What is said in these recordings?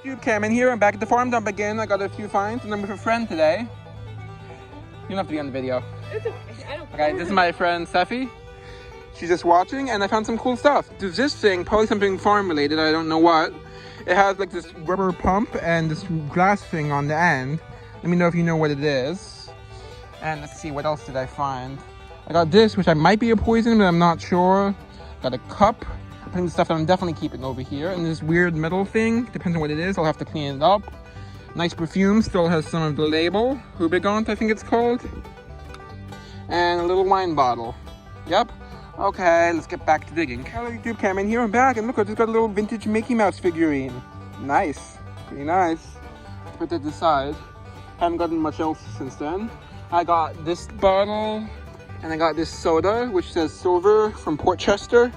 YouTube, Cameron here. I'm back at the farm dump again. I got a few finds and I'm with a friend today. You don't have to be on the video. It's okay. I don't Okay, this is my friend Steffi. She's just watching and I found some cool stuff. There's this thing, probably something farm related, I don't know what. It has like this rubber pump and this glass thing on the end. Let me know if you know what it is. And let's see, what else did I find? I got this, which I might be a poison, but I'm not sure. Got a cup. I think the stuff that I'm definitely keeping over here. And this weird metal thing, depends on what it is, I'll have to clean it up. Nice perfume, still has some of the label. Rubigant, I think it's called. And a little wine bottle. Yep. Okay, let's get back to digging. Hello YouTube, Cameron here. I'm back, and look, I just got a little vintage Mickey Mouse figurine. Nice. Pretty nice. Put that aside. Haven't gotten much else since then. I got this bottle, and I got this soda, which says silver from Portchester.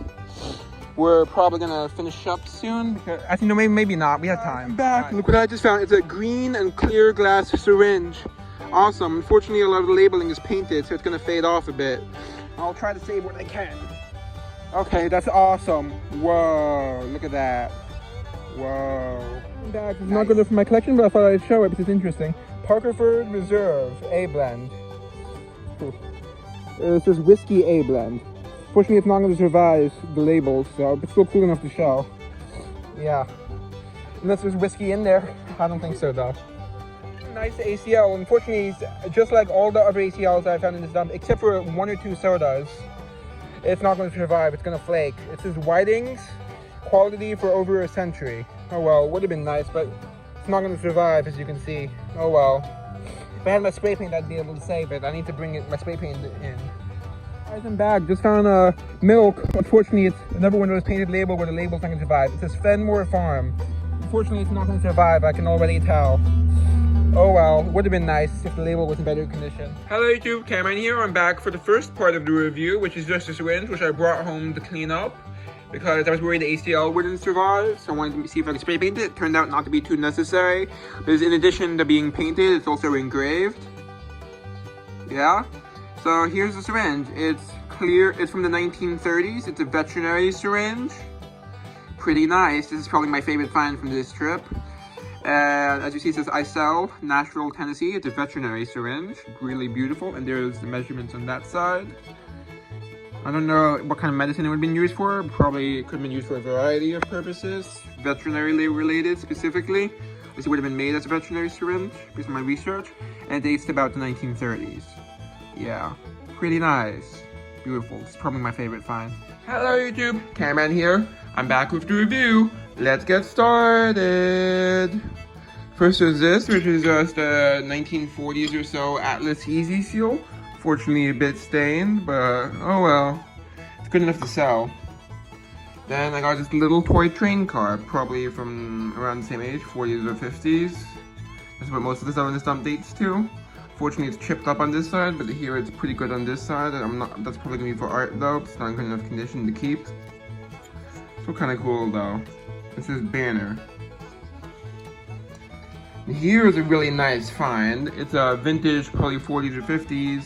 We're probably gonna finish up soon, because I think, no, maybe not. We have time. I'm back. Right. Look what I just found. It's a green and clear glass syringe. Awesome. Unfortunately, a lot of the labeling is painted, so it's gonna fade off a bit. I'll try to save what I can. Okay, that's awesome. Whoa, look at that. Whoa. I'm back. It's not good enough for my collection, but I thought I'd show it because it's interesting. Parkerford Reserve A blend. This is whiskey A blend. Fortunately, it's not going to survive the labels, so it's still cool enough to show. Yeah. Unless there's whiskey in there. I don't think so, though. Nice ACL. Unfortunately, just like all the other ACLs I found in this dump, except for one or two sodas, it's not going to survive. It's going to flake. It says Whiting's quality for over a century. Oh well, would have been nice, but it's not going to survive, as you can see. Oh well. If I had my spray paint, I'd be able to save it. I need to bring my spray paint in. Guys, I'm back. Just found milk. Unfortunately, it's another one of those painted labels where the label's not going to survive. It says Fenmore Farm. Unfortunately, it's not going to survive. I can already tell. Oh well, would have been nice if the label was in better condition. Hello YouTube, Cameron here. I'm back for the first part of the review, which is just a syringe, which I brought home to clean up because I was worried the ACL wouldn't survive, so I wanted to see if I could spray paint it. It turned out not to be too necessary. Because in addition to being painted, it's also engraved. Yeah. So here's the syringe. It's clear. It's from the 1930s. It's a veterinary syringe. Pretty nice. This is probably my favorite find from this trip. As you see, it says I sell Nashville, Tennessee. It's a veterinary syringe. Really beautiful. And there's the measurements on that side. I don't know what kind of medicine it would have been used for. Probably could have been used for a variety of purposes. Veterinary related specifically. This would have been made as a veterinary syringe based on my research. And it dates to about the 1930s. Yeah. Pretty nice. Beautiful. It's probably my favorite find. Hello YouTube. Cameron here. I'm back with the review. Let's get started. First is this, which is just a 1940s or so Atlas Easy Seal. Fortunately a bit stained, but oh well. It's good enough to sell. Then I got this little toy train car, probably from around the same age, 40s or 50s. That's what most of the stuff in this dump dates to. Fortunately it's chipped up on this side, but here it's pretty good on this side. That's probably gonna be for art though. It's not in good enough condition to keep. So kind of cool though. This is banner. And here's a really nice find. It's a vintage, probably 40s or 50s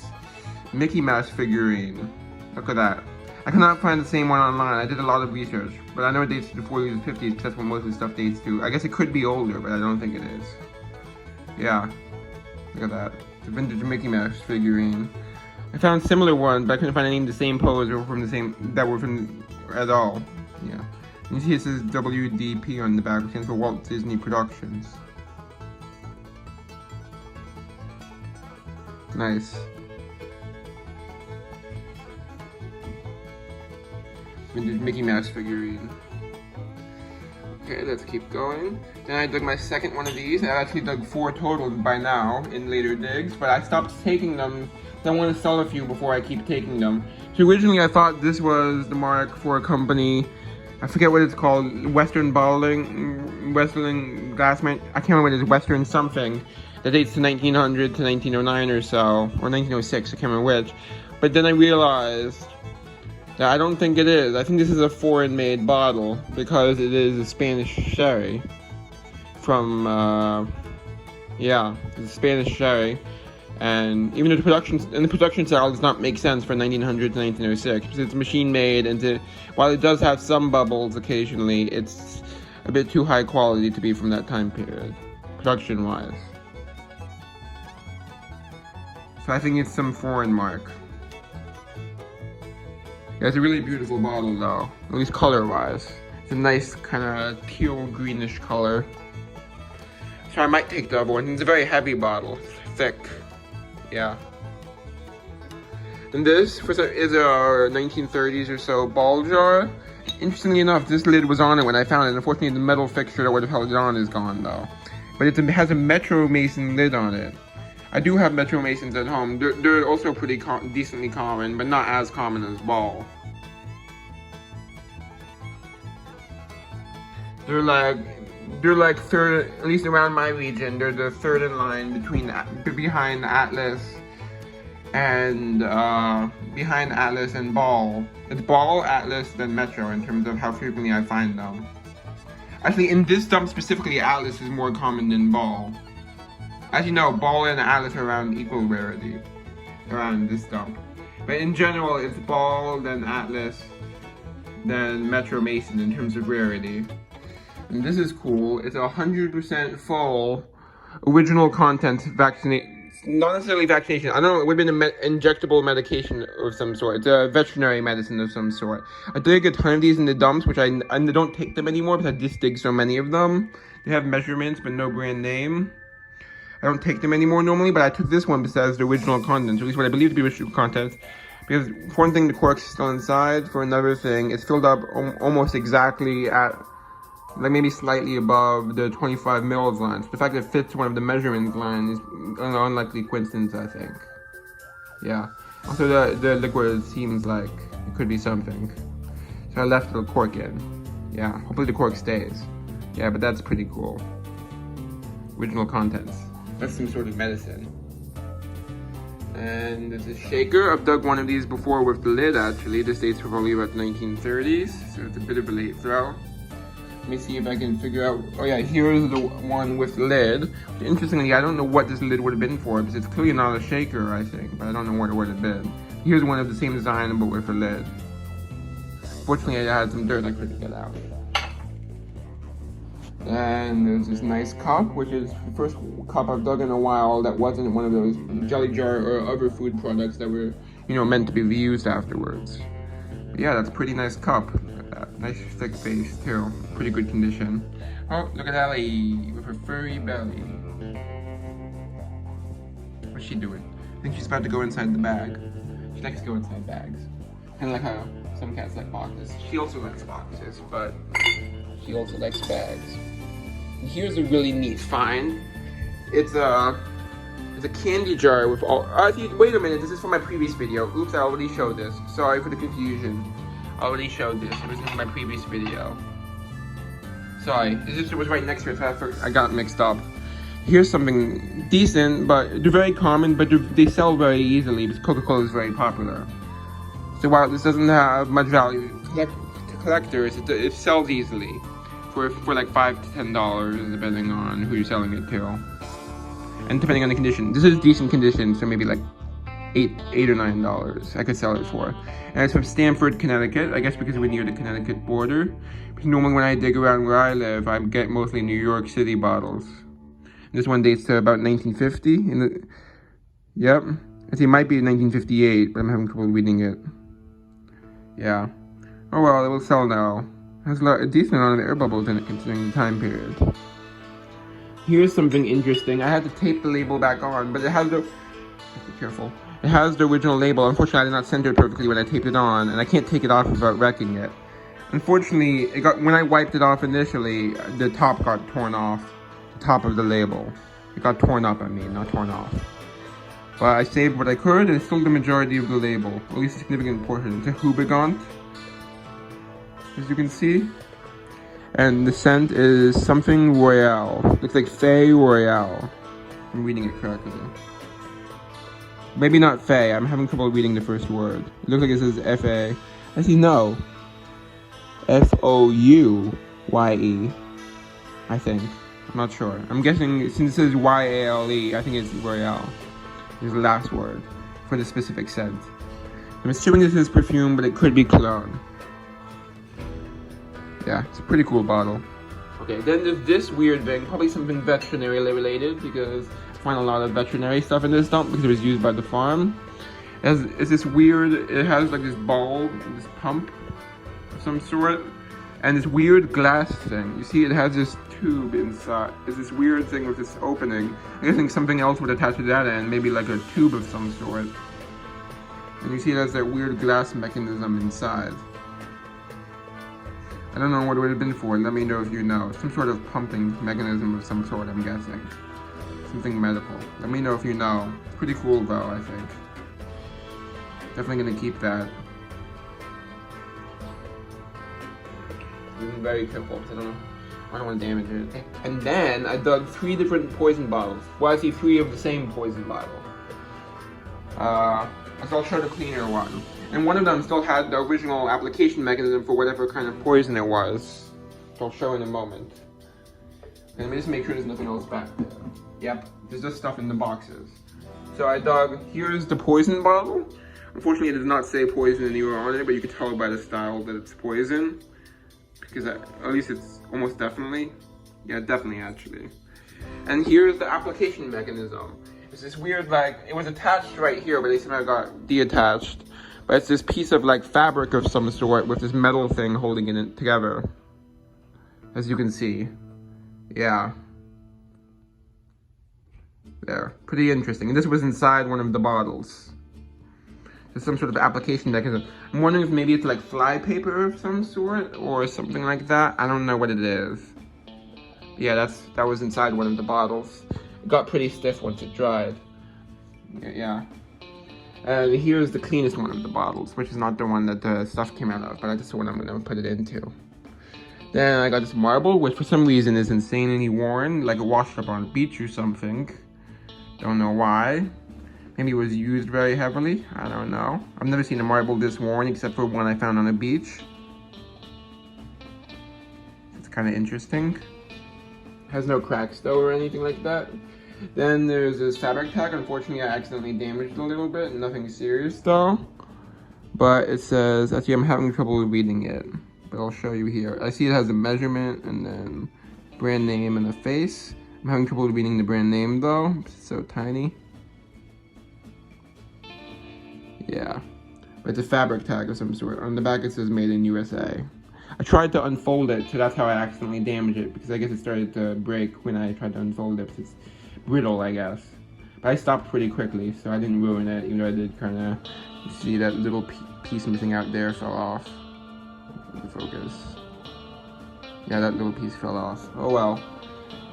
Mickey Mouse figurine. Look at that. I cannot find the same one online. I did a lot of research, but I know it dates to the 40s or 50s because that's what most of the stuff dates to. I guess it could be older, but I don't think it is. Yeah. Look at that. It's a vintage Mickey Mouse figurine. I found similar ones, but I couldn't find any in the same pose or from the same that were from at all. Yeah. You see it says WDP on the back, which stands for Walt Disney Productions. Nice. Vintage Mickey Mouse figurine. Okay, let's keep going. Then I dug my second one of these. I actually dug 4 total by now in later digs, but I stopped taking them because I want to sell a few before I keep taking them. So originally I thought this was the mark for a company, I forget what it's called, Western Glass, I can't remember what it is, Western something, that dates to 1900 to 1909 or so, or 1906, I can't remember which. But then I realized that I don't think it is. I think this is a foreign-made bottle because it is a Spanish sherry from, yeah, it's a Spanish sherry. And even though the production style does not make sense for 1900 to 1906, because it's machine made, and while it does have some bubbles occasionally, it's a bit too high quality to be from that time period, production-wise. So I think it's some foreign mark. Yeah, it's a really beautiful bottle though, at least color-wise. It's a nice kind of teal greenish color. So I might take the other one. It's a very heavy bottle, thick. Yeah. And this is a 1930s or so ball jar. Interestingly enough, this lid was on it when I found it. Unfortunately, the metal fixture that would have held it on is gone though. But it has a Metro Mason lid on it. I do have Metro Masons at home. They're also pretty decently common, but not as common as ball. They're like third, at least around my region, they're the third in line behind Atlas and ball. It's ball, Atlas, then Metro in terms of how frequently I find them. Actually, in this dump specifically, Atlas is more common than ball. As you know, ball and Atlas are around equal rarity around this dump. But in general, it's ball, then Atlas, then Metro Mason in terms of rarity. And this is cool. It's 100% full original content not necessarily vaccination. I don't know, it would have been an injectable medication of some sort. It's a veterinary medicine of some sort. I dig a ton of these in the dumps, which I don't take them anymore because I just dig so many of them. They have measurements, but no brand name. I don't take them anymore normally, but I took this one besides the original contents, or at least what I believe to be original contents. Because for one thing, the cork's still inside. For another thing, it's filled up almost exactly at, like maybe slightly above the 25 mils line. So the fact that it fits one of the measurement lines is an unlikely coincidence, I think. Yeah. Also, the liquid seems like it could be something. So I left the cork in. Yeah. Hopefully the cork stays. Yeah, but that's pretty cool. Original contents. That's some sort of medicine. And there's a shaker. I've dug one of these before with the lid, actually. This dates from probably about 1930s, so it's a bit of a late throw. Let me see if I can figure out. Oh yeah, here's the one with the lid. Interestingly, I don't know what this lid would have been for, because it's clearly not a shaker, I think, but I don't know what it would have been. Here's one of the same design, but with a lid. Fortunately, I had some dirt I couldn't get out. And there's this nice cup, which is the first cup I've dug in a while that wasn't one of those jelly jar or other food products that were, meant to be reused afterwards. But yeah, that's a pretty nice cup. Nice thick base too. Pretty good condition. Oh, look at Ellie with her furry belly. What's she doing? I think she's about to go inside the bag. She likes to go inside bags. Kind of like how some cats like boxes. She also likes boxes, but she also likes bags. And here's a really neat find. It's a candy jar with all. Wait a minute, this is from my previous video. Oops, I already showed this. Sorry for the confusion. I already showed this. It was in my previous video. Sorry, this was right next to it, so I got mixed up. Here's something decent, but they're very common, but they sell very easily because Coca-Cola is very popular. So while this doesn't have much value to collectors, it sells easily for like $5 to $10, depending on who you're selling it to, and depending on the condition. This is decent condition, so maybe like $8 or $9 I could sell it for. And it's from Stamford, Connecticut, I guess because we're near the Connecticut border. Because normally when I dig around where I live, I get mostly New York City bottles. And this one dates to about 1950. Yep, I think it might be 1958, but I'm having trouble reading it. Yeah. Oh well, it will sell now. It has a decent amount of air bubbles in it considering the time period. Here's something interesting. I had to tape the label back on, but it has the... Be careful. It has the original label. Unfortunately, I did not center it perfectly when I taped it on, and I can't take it off without wrecking it. Unfortunately, when I wiped it off initially, the top got torn off. The top of the label. It got torn up, I mean, not torn off. But I saved what I could, and it's still the majority of the label. At least a significant portion. It's a Hubigant, as you can see. And the scent is something Royale. Looks like Fay Royale. I'm reading it correctly. Maybe not Fay. I'm having trouble reading the first word. It looks like it says F-A. Actually, no. F-O-U-Y-E. I think. I'm not sure. I'm guessing since it says Y-A-L-E, I think it's Royale. Is the last word for the specific scent. I'm assuming this is perfume, but it could be cologne. Yeah, it's a pretty cool bottle. Okay, then there's this weird thing, probably something veterinary related, because I find a lot of veterinary stuff in this dump because it was used by the farm. It's this weird, it has like this ball, this pump of some sort, and this weird glass thing. You see it has this tube inside. It's this weird thing with this opening. I think something else would attach to that end, maybe like a tube of some sort. And you see it has that weird glass mechanism inside. I don't know what it would have been for. Let me know if you know. Some sort of pumping mechanism of some sort, I'm guessing. Something medical. Let me know if you know. Pretty cool though, I think. Definitely gonna keep that. Being very careful because I don't want to damage it. And then I dug 3 different poison bottles. Well, I see 3 of the same poison bottle. So I'll show the cleaner one. And one of them still had the original application mechanism for whatever kind of poison it was. So I'll show in a moment. Okay, let me just make sure there's nothing else back there. Yep, there's just stuff in the boxes. So I dug, here's the poison bottle. Unfortunately, it does not say poison anywhere on it, but you can tell by the style that it's poison. Because at least it's almost definitely. Yeah, definitely actually. And here's the application mechanism. It's this weird, like, it was attached right here, but they somehow got detached. But it's this piece of like fabric of some sort with this metal thing holding it together. As you can see. Yeah. There. Pretty interesting. And this was inside one of the bottles. There's some sort of application mechanism. I'm wondering if maybe it's like fly paper of some sort or something like that. I don't know what it is. Yeah, that was inside one of the bottles. It got pretty stiff once it dried. Yeah. And here's the cleanest one of the bottles, which is not the one that the stuff came out of, but that's the one I'm gonna put it into. Then I got this marble, which for some reason is insanely worn, like it washed up on a beach or something. Don't know why. Maybe it was used very heavily, I don't know. I've never seen a marble this worn except for one I found on a beach. It's kind of interesting. Has no cracks though or anything like that. Then there's this fabric tag. Unfortunately, I accidentally damaged it a little bit. Nothing serious though. But it says, actually I'm having trouble reading it. But I'll show you here. I see it has a measurement and then brand name and a face. I'm having trouble reading the brand name though. It's so tiny. Yeah. But it's a fabric tag of some sort. On the back it says made in USA. I tried to unfold it, so that's how I accidentally damaged it. Because I guess it started to break when I tried to unfold it. Because it's brittle, I guess. But I stopped pretty quickly, so I didn't ruin it, even though I did kind of, you see that little piece missing out there fell off. Focus. Yeah, that little piece fell off. Oh well.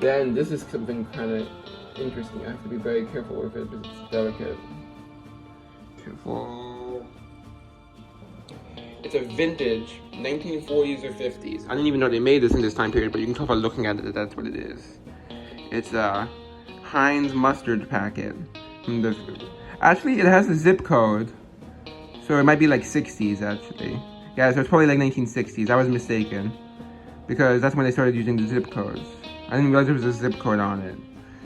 Then this is something kind of interesting. I have to be very careful with it because it's delicate. Careful. It's a vintage 1940s or 50s. I didn't even know they made this in this time period, but you can tell by looking at it that that's what it is. It's a Heinz mustard packet. Actually, it has a zip code. So it might be like 60s actually. Yeah, so it's probably like 1960s. I was mistaken. Because that's when they started using the zip codes. I didn't realize there was a zip code on it.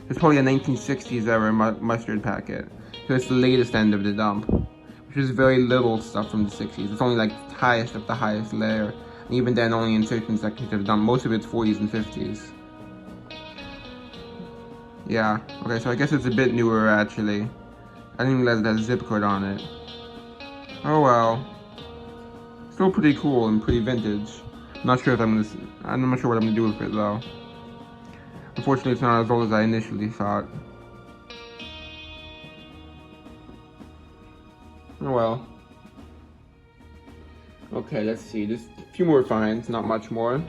It's probably a 1960s era mustard packet. So it's the latest end of the dump. Which is very little stuff from the 60s. It's only like the highest of the highest layer. And even then only in certain sections of the dump. Most of it's 40s and 50s. Yeah, okay, so I guess it's a bit newer actually. I didn't realize it has a zip code on it. Oh well. Still pretty cool and pretty vintage. I'm not sure what I'm gonna do with it though. Unfortunately, it's not as old as I initially thought. Oh well. Okay, let's see. Just a few more finds, not much more.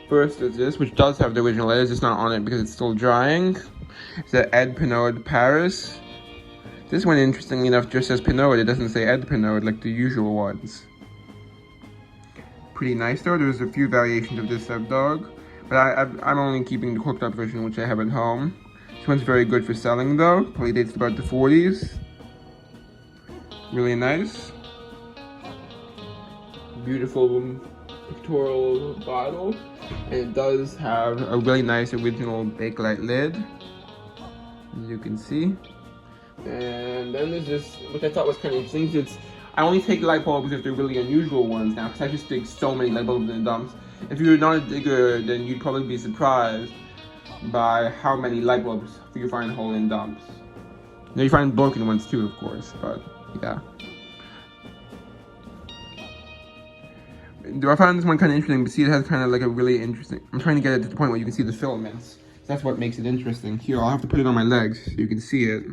First is this, which does have the original letters. It's not on it because it's still drying. It's the Ed Pinot Paris. This one, interestingly enough, just says Pinot. It doesn't say Ed Pinot like the usual ones. Pretty nice though. There's a few variations of this dog, but I'm only keeping the cooked up version, which I have at home. This one's very good for selling though. Probably dates about the 40s. Really nice. Beautiful pictorial bottle, and it does have a really nice original Bakelite lid, as you can see. And then there's this, which I thought was kind of interesting. I only take light bulbs if they're really unusual ones now, because I just dig so many light bulbs in the dumps. If you're not a digger, then you'd probably be surprised by how many light bulbs you find whole in dumps. Now you find broken ones too, of course, but yeah. I found this one kind of interesting, but see, it has kind of like a really interesting... I'm trying to get it to the point where you can see the filaments. That's what makes it interesting. Here, I'll have to put it on my legs so you can see it,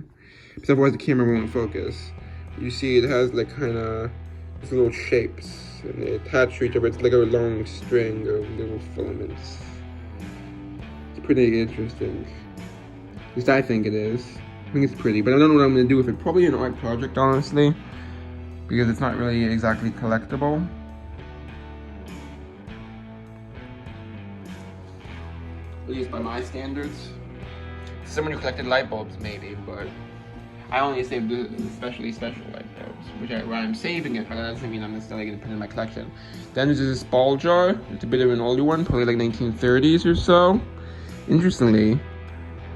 because otherwise the camera won't focus. You see it has like kind of these little shapes, and they attach to each other. It's like a long string of little filaments. It's pretty interesting. At least I think it is. I think it's pretty, but I don't know what I'm going to do with it. Probably an art project, honestly, because it's not really exactly collectible. At least by my standards. Someone who collected light bulbs, maybe, but I only saved the especially special light bulbs, where I'm saving it, but that doesn't mean I'm necessarily going to put it in my collection. Then there's this ball jar. It's a bit of an older one, probably like 1930s or so. Interestingly, it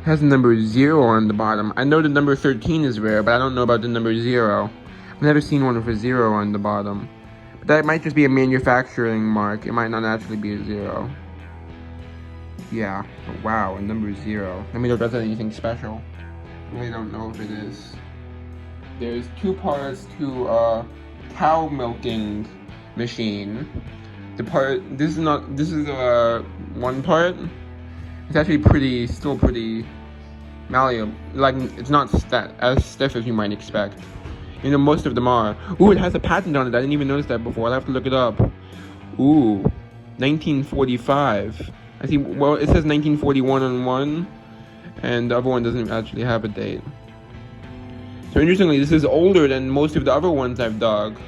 has the number 0 on the bottom. I know the number 13 is rare, but I don't know about the number 0. I've never seen one with a 0 on the bottom. But that might just be a manufacturing mark. It might not actually be a 0. Yeah, but wow, a number 0. Let me know if that's anything special. I really don't know if it is. There's 2 parts to a cow milking machine. This is one part. It's actually still pretty malleable. Like, it's not as stiff as you might expect. You know, most of them are. Ooh, it has a patent on it. I didn't even notice that before. I'll have to look it up. Ooh, 1945. I see, well, it says 1941 on one, and the other one doesn't actually have a date. So interestingly, this is older than most of the other ones I've dug.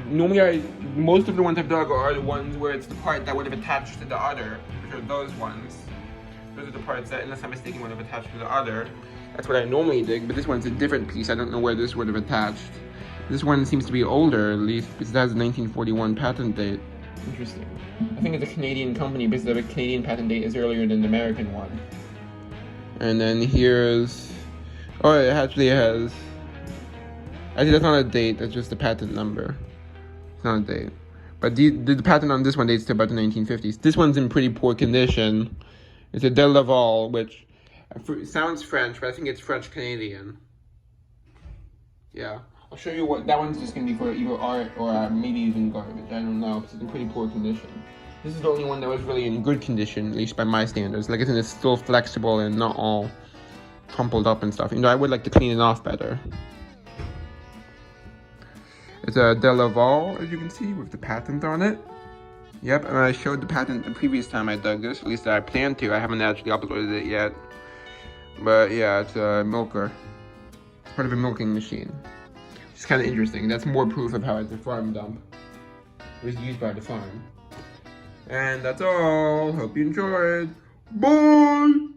Normally, most of the ones I've dug are the ones where it's the part that would have attached to the other, which are those ones. Those are the parts that, unless I'm mistaken, would have attached to the other. That's what I normally dig, but this one's a different piece. I don't know where this would have attached. This one seems to be older, at least, because it has a 1941 patent date. Interesting. I think it's a Canadian company because the Canadian patent date is earlier than the American one. And then here's... Oh, it actually has... Actually, that's not a date, that's just the patent number. It's not a date. But the patent on this one dates to about the 1950s. This one's in pretty poor condition. It's a De Laval, which sounds French, but I think it's French-Canadian. Yeah. I'll show you what that one's just going to be for either art or maybe even garbage. I don't know, because it's in pretty poor condition. This is the only one that was really in good condition, at least by my standards. Like, it's still flexible and not all crumpled up and stuff. You know, I would like to clean it off better. It's a De Laval, as you can see, with the patent on it. Yep, and I showed the patent the previous time I dug this, at least I planned to. I haven't actually uploaded it yet. But yeah, it's a milker. It's part of a milking machine. It's kind of interesting. That's more proof of how it's a farm dump. It was used by the farm. And that's all. Hope you enjoyed. Bye!